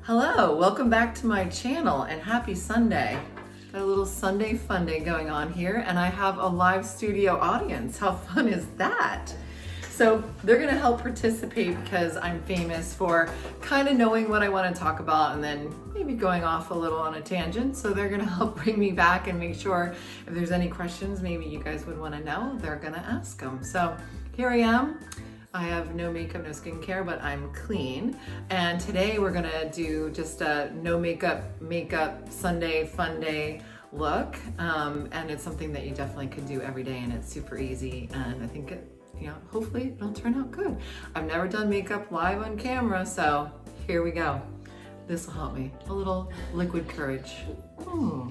Hello, welcome back to my channel and happy Sunday. Got a little Sunday fun day going on here and I have a live studio audience. How fun is that? So they're gonna help participate because I'm famous for kind of knowing what I want to talk about and then maybe going off a little on a tangent. So they're gonna help bring me back and make sure if there's any questions maybe you guys would want to know, they're gonna ask them. So here I am. I have no makeup, no skincare, but I'm clean. And today we're gonna do just a no makeup Sunday fun day look. And it's something that you definitely could do every day and it's super easy. And I think hopefully it'll turn out good. I've never done makeup live on camera, so here we go. This will help me. A little liquid courage. All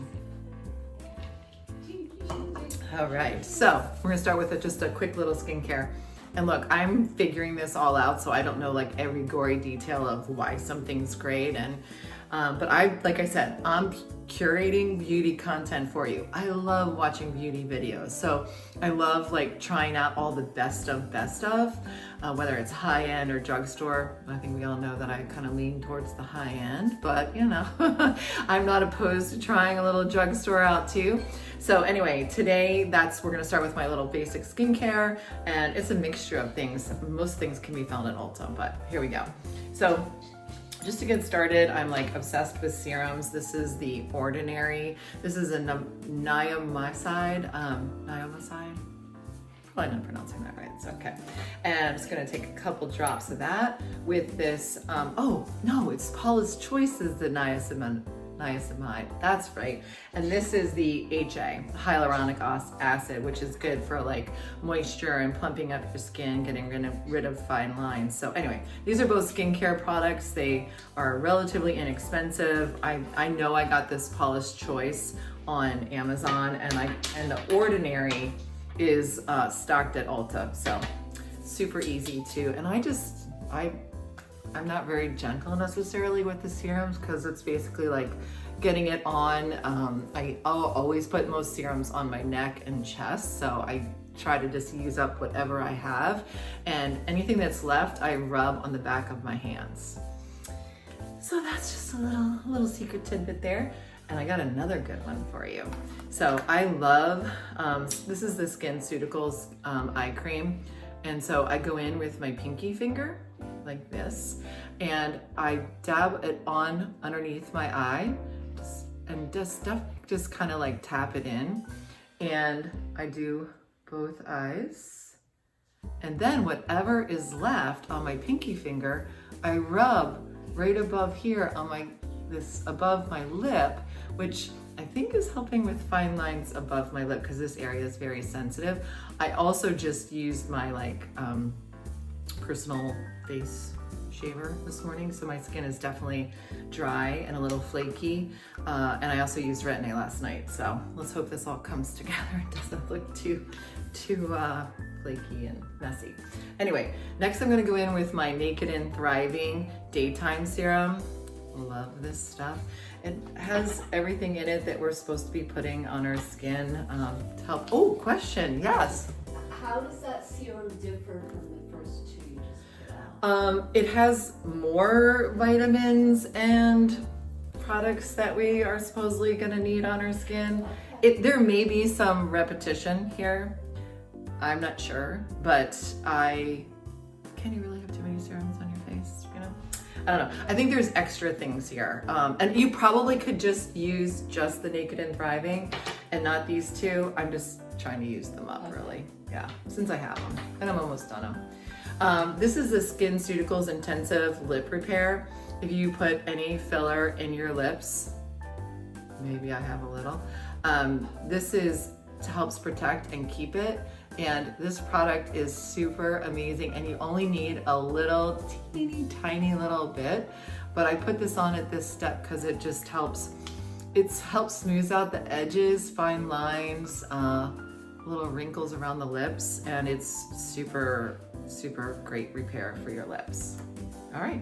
right, so we're gonna start with just a quick little skincare. And look, I'm figuring this all out, so I don't know like every gory detail of why something's great. And but like I said, I'm curating beauty content for you. I love watching beauty videos. So I love like trying out all the best of, whether it's high end or drugstore. I think we all know that I kind of lean towards the high end, but I'm not opposed to trying a little drugstore out too. So anyway, today we're gonna start with my little basic skincare, and it's a mixture of things. Most things can be found at Ulta, but here we go. So just to get started, I'm like obsessed with serums. This is the Ordinary. This is a niacinamide. Probably not pronouncing that right, it's okay. And I'm just gonna take a couple drops of that with this, oh no, it's Paula's Choice is the niacinamide, that's right. And this is the HA, hyaluronic acid, which is good for like moisture and plumping up your skin, getting rid of fine lines. So anyway, these are both skincare products. They are relatively inexpensive. I know I got this Paula's Choice on Amazon, and the Ordinary is stocked at Ulta. So super easy too. And I'm not very gentle necessarily with the serums because it's basically like getting it on. I'll always put most serums on my neck and chest, so I try to just use up whatever I have, and anything that's left I rub on the back of my hands. So that's just a little secret tidbit there. And I got another good one for you. So I love, this is the SkinCeuticals eye cream. And so I go in with my pinky finger like this, and I dab it on underneath my eye and just kind of like tap it in. And I do both eyes. And then whatever is left on my pinky finger, I rub right above here on above my lip, which I think is helping with fine lines above my lip because this area is very sensitive. I also just used my personal face shaver this morning, so my skin is definitely dry and a little flaky. And I also used retin-A last night, so let's hope this all comes together and doesn't look too flaky and messy. Anyway, next I'm gonna go in with my Naked and Thriving Daytime Serum. Love this stuff. It has everything in it that we're supposed to be putting on our skin to help. Oh, question, yes. How does that serum differ from the first two you just put out? It has more vitamins and products that we are supposedly gonna need on our skin. There may be some repetition here. I'm not sure, but can you really have too many serums on your face, I don't know. I think there's extra things here. And you probably could just use just the Naked and Thriving and not these two. I'm just trying to use them up really. Yeah, since I have them and I'm almost done them. This is the SkinCeuticals Intensive Lip Repair. If you put any filler in your lips, maybe I have a little, this is to help protect and keep it. And this product is super amazing, and you only need a little teeny tiny little bit, but I put this on at this step because it just helps smooth out the edges, fine lines, little wrinkles around the lips, and it's super great repair for your lips. All right,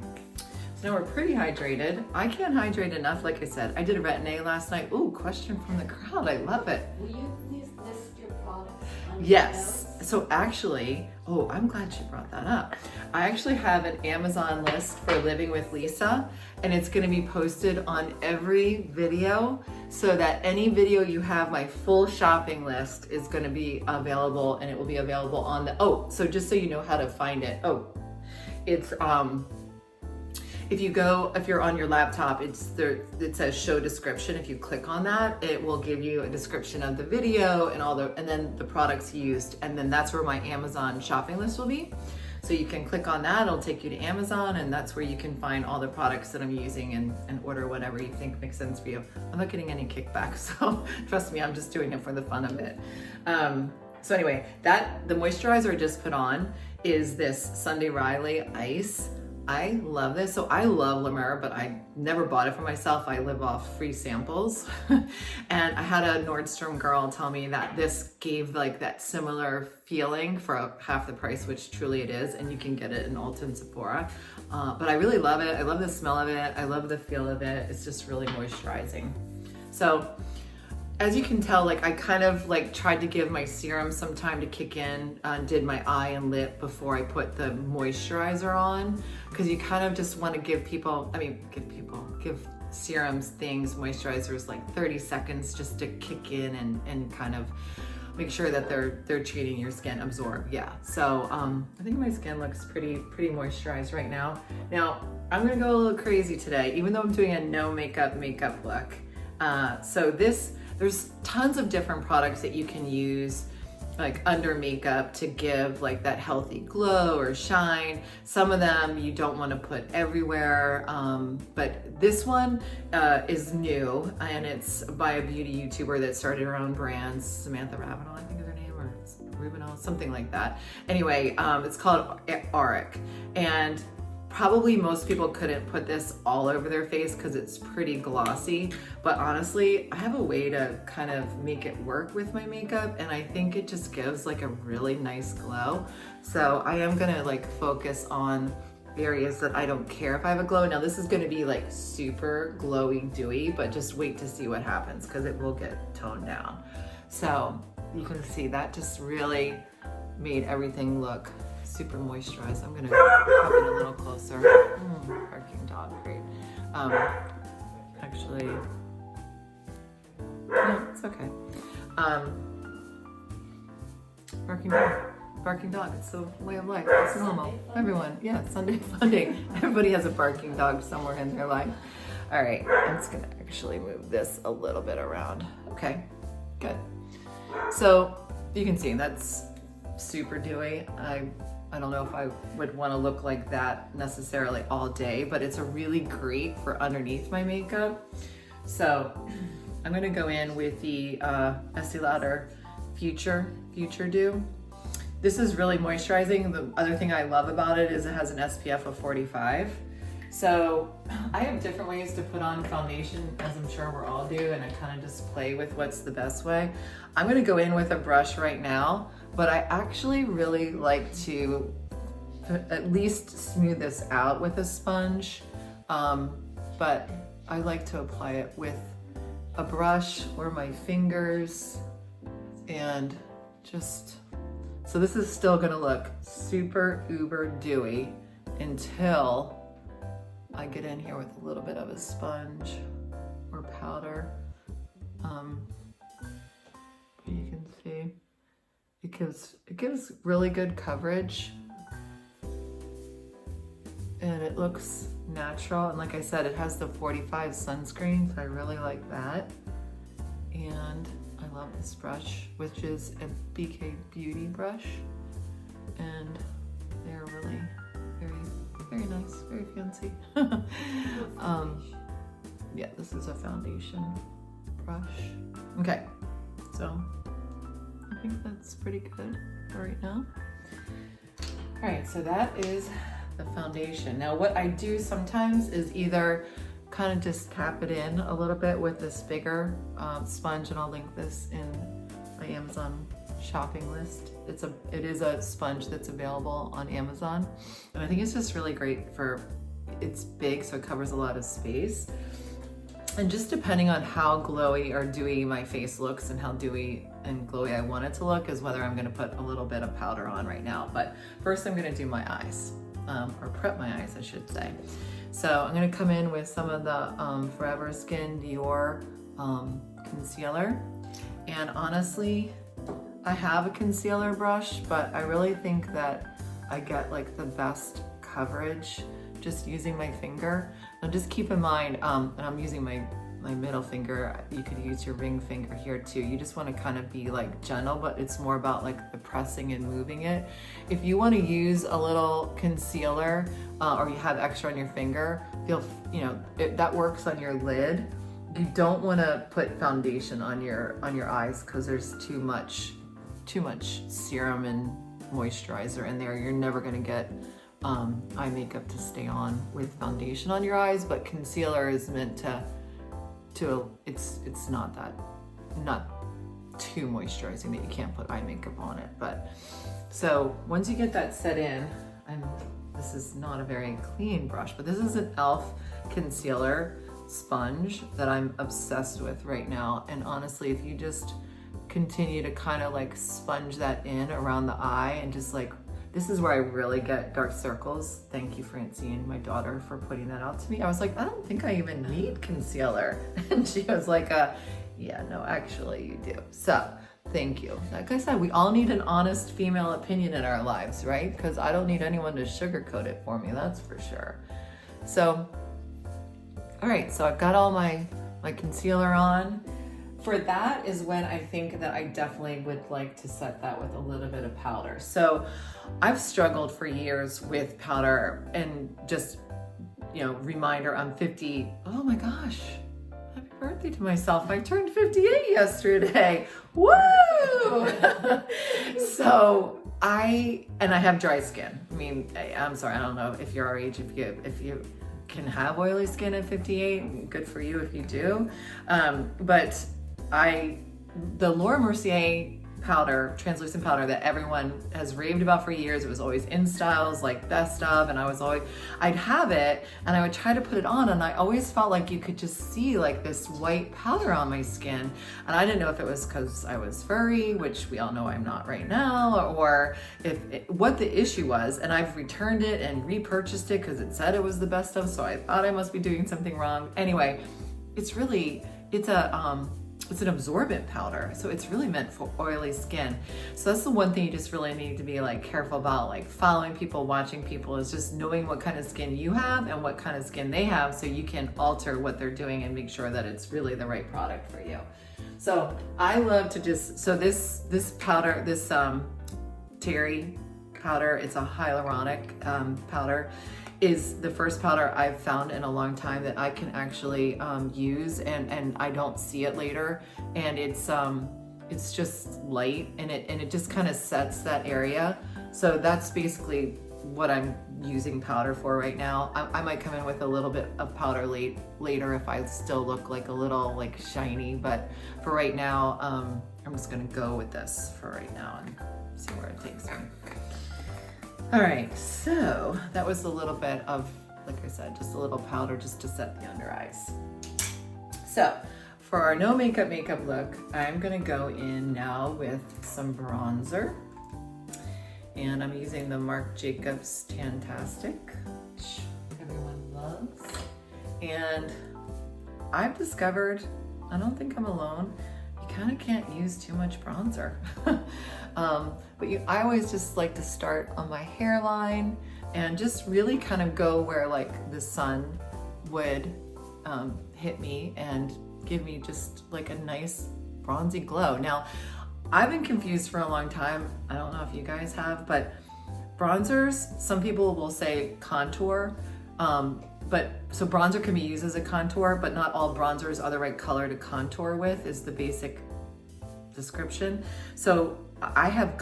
so now we're pretty hydrated. I can't hydrate enough. Like I said, I did a retin-A last night. Ooh, question from the crowd, I love it. Will you please list your products? Yes, So actually, oh, I'm glad you brought that up. I actually have an Amazon list for Living with Lysa, and it's gonna be posted on every video, so that any video you have, my full shopping list is gonna be available, and it will be available on the, oh, so just so you know how to find it. Oh, it's, if you're on your laptop, it's there, it says show description. If you click on that, it will give you a description of the video and then the products used. And then that's where my Amazon shopping list will be. So you can click on that, it'll take you to Amazon, and that's where you can find all the products that I'm using and order whatever you think makes sense for you. I'm not getting any kickback, so trust me, I'm just doing it for the fun of it. So anyway, the moisturizer I just put on is this Sunday Riley Ice. I love this. So I love La Mer, but I never bought it for myself. I live off free samples. And I had a Nordstrom girl tell me that this gave like that similar feeling for half the price, which truly it is. And you can get it in Ulta and Sephora. But I really love it. I love the smell of it. I love the feel of it. It's just really moisturizing. So as you can tell, like I kind of like tried to give my serum some time to kick in, did my eye and lip before I put the moisturizer on, because you kind of just want to give serums, things, moisturizers like 30 seconds just to kick in and kind of make sure that they're treating your skin, absorb. Yeah, so I think my skin looks pretty moisturized right now. Now I'm gonna go a little crazy today, even though I'm doing a no makeup look. There's tons of different products that you can use like under makeup to give like that healthy glow or shine. Some of them you don't want to put everywhere, but this one is new, and it's by a beauty YouTuber that started her own brands, Samantha Ravenel, I think is her name, or Rubinal, something like that. Anyway, it's called Auric, and probably most people couldn't put this all over their face because it's pretty glossy, but honestly, I have a way to kind of make it work with my makeup, and I think it just gives like a really nice glow. So I am gonna like focus on areas that I don't care if I have a glow. Now this is gonna be like super glowy, dewy, but just wait to see what happens because it will get toned down. So you can see that just really made everything look super moisturized. I'm gonna pop in a little closer. Barking dog, great. Actually, no, it's okay. Barking dog, it's the way of life, it's normal. Everyone, yeah, Sunday FUNDAY. Everybody has a barking dog somewhere in their life. All right, I'm just gonna actually move this a little bit around. Okay, good. So you can see that's super dewy. I don't know if I would want to look like that necessarily all day, but it's a really great for underneath my makeup. So I'm gonna go in with the Estee Lauder Future Dew. This is really moisturizing. The other thing I love about it is it has an SPF of 45. So I have different ways to put on foundation, as I'm sure we're all do, and I kind of just play with what's the best way. I'm gonna go in with a brush right now, but I actually really like to at least smooth this out with a sponge, but I like to apply it with a brush or my fingers, and just, so this is still gonna look super uber dewy until I get in here with a little bit of a sponge or powder. You can see it gives really good coverage, and it looks natural. And like I said, it has the 45 sunscreen, so I really like that. And I love this brush, which is a BK Beauty brush, and they're really very nice, very fancy. Yeah, this is a foundation brush. Okay, so I think that's pretty good for right now. All right, so that is the foundation. Now what I do sometimes is either kind of just tap it in a little bit with this bigger sponge, and I'll link this in my Amazon shopping list. It is a sponge that's available on Amazon, and I think it's just really great for, it's big, so it covers a lot of space. And just depending on how glowy or dewy my face looks and how dewy and glowy I want it to look is whether I'm gonna put a little bit of powder on right now. But first I'm gonna do my eyes, or prep my eyes, I should say. So I'm gonna come in with some of the Forever Skin Dior concealer. And honestly, I have a concealer brush, but I really think that I get like the best coverage just using my finger. Now just keep in mind, and I'm using my middle finger, you could use your ring finger here too. You just want to kind of be like gentle, but it's more about like the pressing and moving it. If you want to use a little concealer or you have extra on your finger, that works on your lid. You don't want to put foundation on your eyes because there's too much serum and moisturizer in there. You're never going to get eye makeup to stay on with foundation on your eyes, but concealer is meant to it's not too moisturizing that you can't put eye makeup on it. But so once you get that set in, this is not a very clean brush, but this is an e.l.f. concealer sponge that I'm obsessed with right now. And honestly, if you just continue to kind of like sponge that in around the eye and just like, this is where I really get dark circles. Thank you, Francine, my daughter, for putting that out to me. I was like, I don't think I even need concealer. And she was like, yeah, no, actually you do. So thank you. Like I said, we all need an honest female opinion in our lives, right? Because I don't need anyone to sugarcoat it for me, that's for sure. So, all right, so I've got all my concealer on. For that is when I think that I definitely would like to set that with a little bit of powder. So I've struggled for years with powder, and just, reminder, I'm 50. Oh my gosh, happy birthday to myself. I turned 58 yesterday. Woo! So I have dry skin. I mean, I'm sorry, I don't know if you're our age, if you can have oily skin at 58, good for you if you do. But the Laura Mercier powder, translucent powder that everyone has raved about for years, it was always in styles like best of, and I'd have it and I would try to put it on, and I always felt like you could just see like this white powder on my skin, and I didn't know if it was because I was furry, which we all know I'm not right now, or what the issue was. And I've returned it and repurchased it because it said it was the best of, so I thought I must be doing something wrong. Anyway, it's an absorbent powder, so it's really meant for oily skin. So that's the one thing you just really need to be like careful about, like following people, watching people, is just knowing what kind of skin you have and what kind of skin they have, so you can alter what they're doing and make sure that it's really the right product for you. So I love to this powder, this Terry powder, it's a hyaluronic powder, is the first powder I've found in a long time that I can actually use and I don't see it later, and it's just light, and it just kind of sets that area. So that's basically what I'm using powder for right now. I might come in with a little bit of powder later if I still look like a little like shiny, but for right now I'm just gonna go with this for right now and see where it takes me. All right, so that was a little bit of, like I said, just a little powder just to set the under eyes. So for our no makeup look, I'm gonna go in now with some bronzer. And I'm using the Marc Jacobs Tantastic, which everyone loves. And I've discovered, I don't think I'm alone, you kind of can't use too much bronzer. I always just like to start on my hairline and just really kind of go where like the sun would hit me and give me just like a nice bronzy glow. Now, I've been confused for a long time. I don't know if you guys have, but bronzers, some people will say contour, so bronzer can be used as a contour, but not all bronzers are the right color to contour with, is the basic description. So I have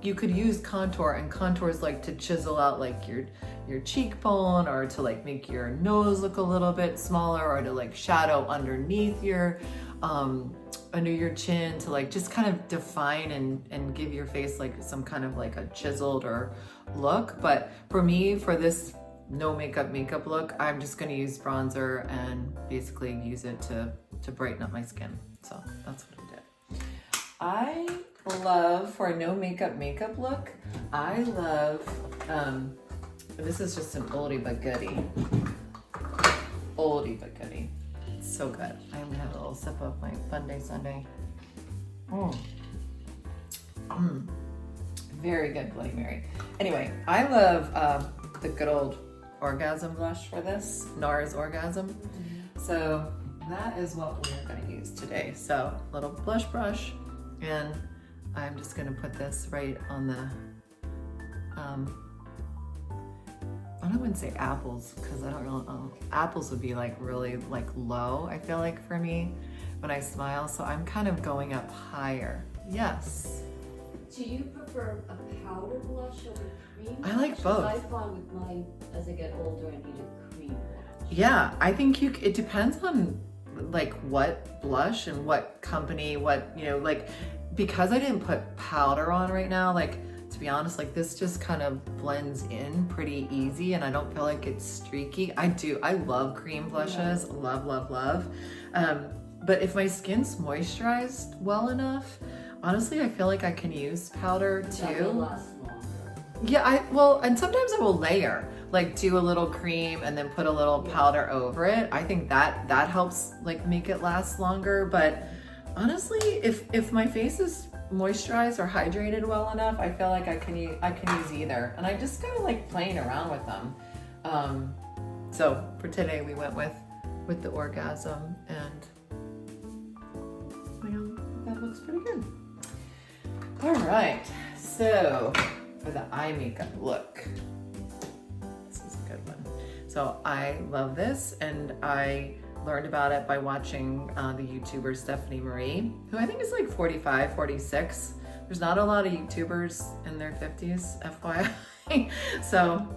you could use contour, and contours like to chisel out like your cheekbone, or to like make your nose look a little bit smaller, or to like shadow underneath your under your chin, to like just kind of define and give your face like some kind of like a chiseled or look. But for me, for this no makeup look, I'm just gonna use bronzer and basically use it to brighten up my skin. So that's what I did. I love, for a no makeup look, I love, this is just an oldie but goodie. Oldie but goodie. It's so good. I'm gonna have a little sip of my FUNDAY Sunday. Very good Bloody Mary. Anyway, I love the good old orgasm blush for this, NARS Orgasm. So that is what we're gonna use today. So little blush brush, and I'm just gonna put this right on the, I wouldn't say apples, because I don't really, apples would be like really like low, I feel like, for me when I smile. So I'm kind of going up higher. Yes. Do you prefer a powder blush over cream blush? I like both. I find with mine, as I get older, I need a cream blush. Yeah, I think it depends on like what blush and what company, what, you know, like, because I didn't put powder on right now, like, to be honest, like this just kind of blends in pretty easy and I don't feel like it's streaky. I love cream blushes, love. But if my skin's moisturized well enough, honestly, I feel like I can use powder too. That will last longer. Yeah, and sometimes I will layer, like do a little cream and then put a little powder over it. I think that helps like make it last longer. But honestly, if my face is moisturized or hydrated well enough, I feel like I can use either. And I just kind of like playing around with them. So for today, we went with the Orgasm, and that looks pretty good. All right, so for the eye makeup look, this is a good one. So I love this, and I learned about it by watching the YouTuber Stephanie Marie, who I think is like 45, 46. There's not a lot of YouTubers in their 50s, FYI. So,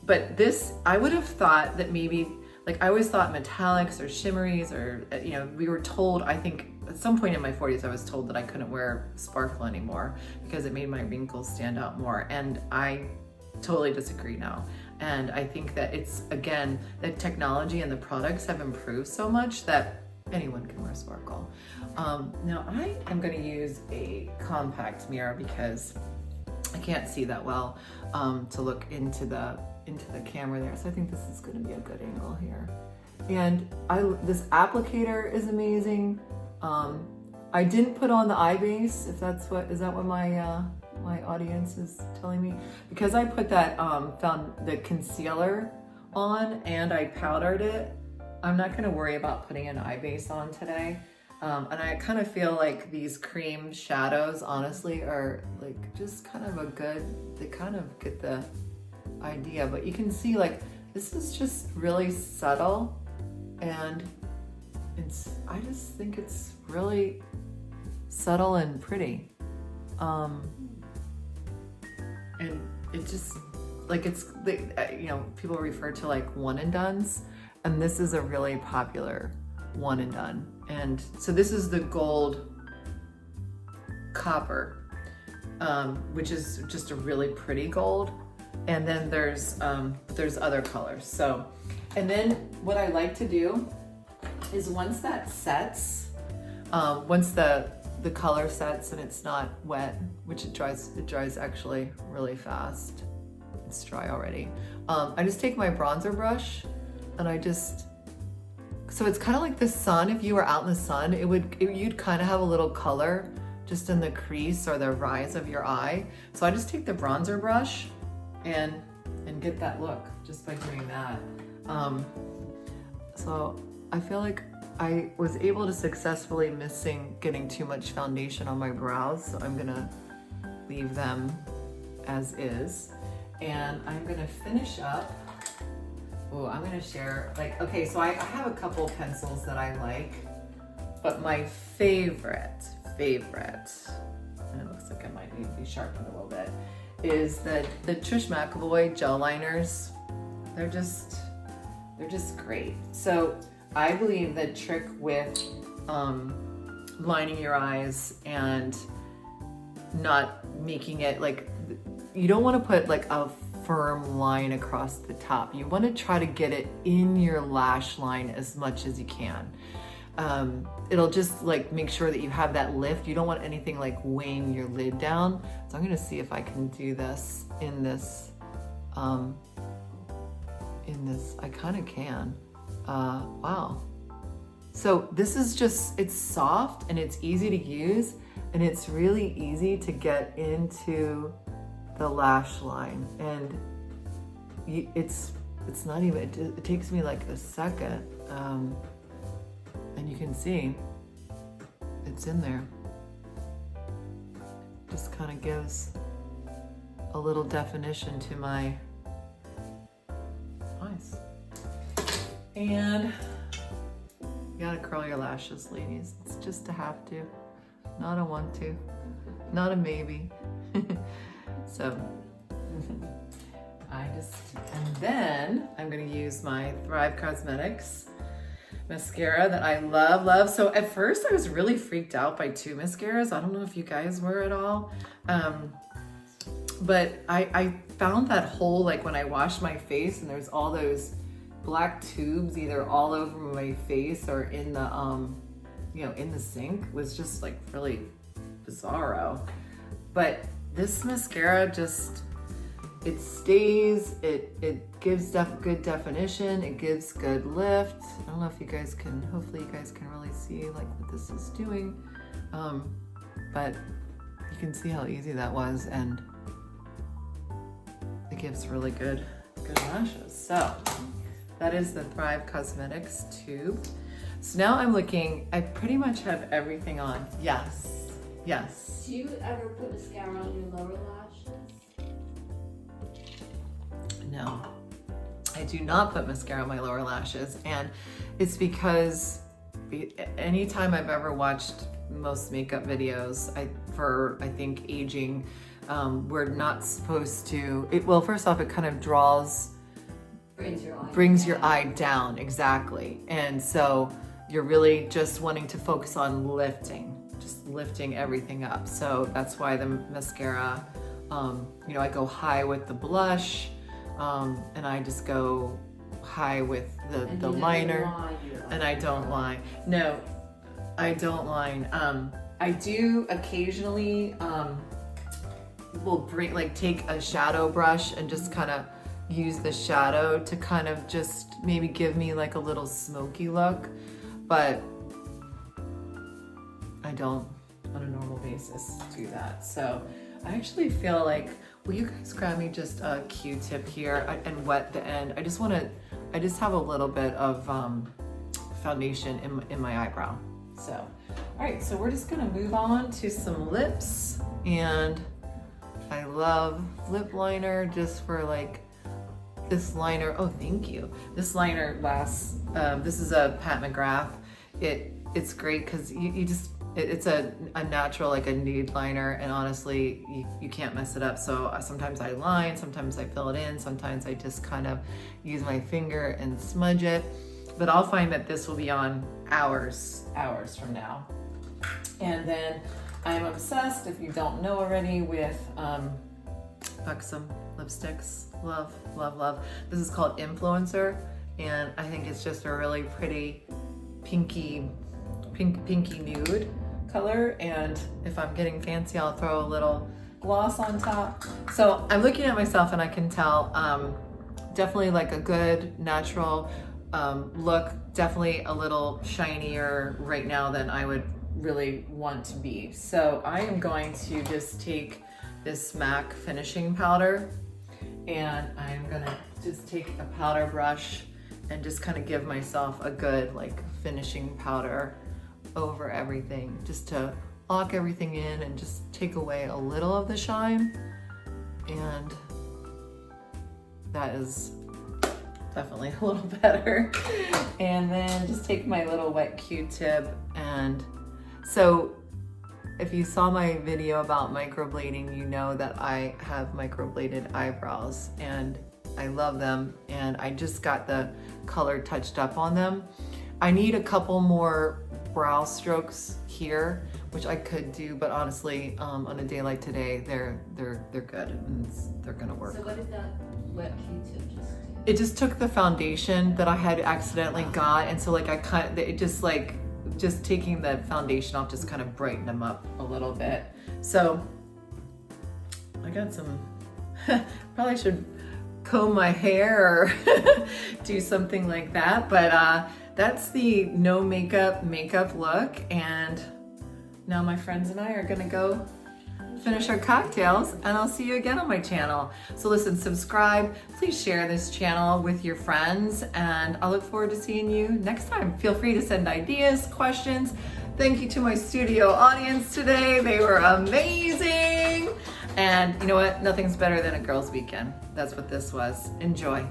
but this, I would have thought that maybe, like I always thought metallics or shimmeries, or, you know, we were told, I think at some point in my 40s, I was told that I couldn't wear sparkle anymore because it made my wrinkles stand out more. And I totally disagree now. And I think that it's, again, the technology and the products have improved so much that anyone can wear sparkle. Now I am going to use a compact mirror because I can't see that well to look into the camera there. So I think this is going to be a good angle here. And this applicator is amazing. I didn't put on the eye base, if that's what, is that what my audience is telling me? Because I put that, found the concealer on and I powdered it, I'm not gonna worry about putting an eye base on today. And I kind of feel like these cream shadows, honestly, are like just kind of a good, they kind of get the idea, but you can see like, this is just really subtle, and I just think it's really subtle and pretty. And it just, like, it's, you know, people refer to like one and dones, and this is a really popular one and done. And so this is the gold copper, which is just a really pretty gold. And then there's other colors. So, and then what I like to do is once that sets, once the color sets and it's not wet, which it dries actually really fast. It's dry already. I just take my bronzer brush and so it's kind of like the sun. If you were out in the sun, you'd kind of have a little color just in the crease or the rise of your eye. So I just take the bronzer brush and get that look just by doing that. So I feel like I was able to successfully missing getting too much foundation on my brows. So I'm gonna leave them as is. And I'm gonna finish up. Oh, I'm gonna share, like, okay, so I have a couple pencils that I like, but my favorite, and it looks like I might need to be sharpened a little bit, is the Trish McEvoy gel liners. They're just great. So I believe the trick with lining your eyes and not making it like, you don't want to put like a firm line across the top. You want to try to get it in your lash line as much as you can. it'll just like make sure that you have that lift. You don't want anything like weighing your lid down. So I'm gonna see if I can do this in this, I kind of can. Wow. So this is just, it's soft and it's easy to use and it's really easy to get into the lash line. And it's not even, it takes me like a second. And you can see it's in there. Just kind of gives a little definition to my eyes. And you gotta curl your lashes, ladies. It's just a have to, not a want to, not a maybe. So and then I'm gonna use my Thrive Cosmetics mascara that I love. So at first I was really freaked out by 2 mascaras. I don't know if you guys were at all. But I found that hole, like when I washed my face and there's all those black tubes either all over my face or in the, in the sink, was just like really bizarro. But this mascara just, it stays, it gives good definition, it gives good lift. I don't know if you guys can, hopefully you guys can really see like what this is doing. But you can see how easy that was, and it gives really good lashes. So that is the Thrive Cosmetics tube. So now I'm looking, I pretty much have everything on. Yes. Do you ever put mascara on your lower lashes? No, I do not put mascara on my lower lashes, and it's because anytime I've ever watched most makeup videos, I think aging, we're not supposed to, well, first off, it kind of brings your eye down, exactly. And so you're really just wanting to focus on lifting everything up. So that's why the mascara, I go high with the blush, and I just go high with the liner, and I don't line. No, I don't line. I do occasionally, will take a shadow brush and just kind of use the shadow to kind of just maybe give me like a little smoky look, but I don't on a normal basis do that. So I actually feel like, will you guys grab me just a Q-tip here and wet the end? I just have a little bit of foundation in my eyebrow. So, all right, so we're just gonna move on to some lips, and I love lip liner just for like, this liner, oh thank you. This liner lasts, this is a Pat McGrath. It's great because it's a natural, like a nude liner, and honestly, you can't mess it up. So sometimes I line, sometimes I fill it in, sometimes I just kind of use my finger and smudge it. But I'll find that this will be on hours from now. And then I'm obsessed, if you don't know already, with Buxom lipsticks. Love. This is called Influencer, and I think it's just a really pretty pinky nude color. And if I'm getting fancy, I'll throw a little gloss on top. So I'm looking at myself and I can tell definitely like a good natural look, definitely a little shinier right now than I would really want to be. So I am going to just take this MAC finishing powder, and I'm gonna just take a powder brush and just kind of give myself a good like finishing powder over everything, just to lock everything in and just take away a little of the shine. And that is definitely a little better. And then just take my little wet Q-tip. And so if you saw my video about microblading, you know that I have microbladed eyebrows and I love them, and I just got the color touched up on them. I need a couple more brow strokes here, which I could do, but honestly, on a day like today, they're good and they're gonna work. So what did that wet Q-tip just do? It just took the foundation that I had accidentally got, and so like it just like just taking the foundation off just kind of brighten them up a little bit. So I got some, probably should comb my hair or do something like that, but that's the no makeup look. And now my friends and I are gonna go finish our cocktails, and I'll see you again on my channel. So listen, subscribe, please share this channel with your friends, and I'll look forward to seeing you next time. Feel free to send ideas, questions. Thank you to my studio audience today. They were amazing. And you know what? Nothing's better than a girls' weekend. That's what this was. Enjoy.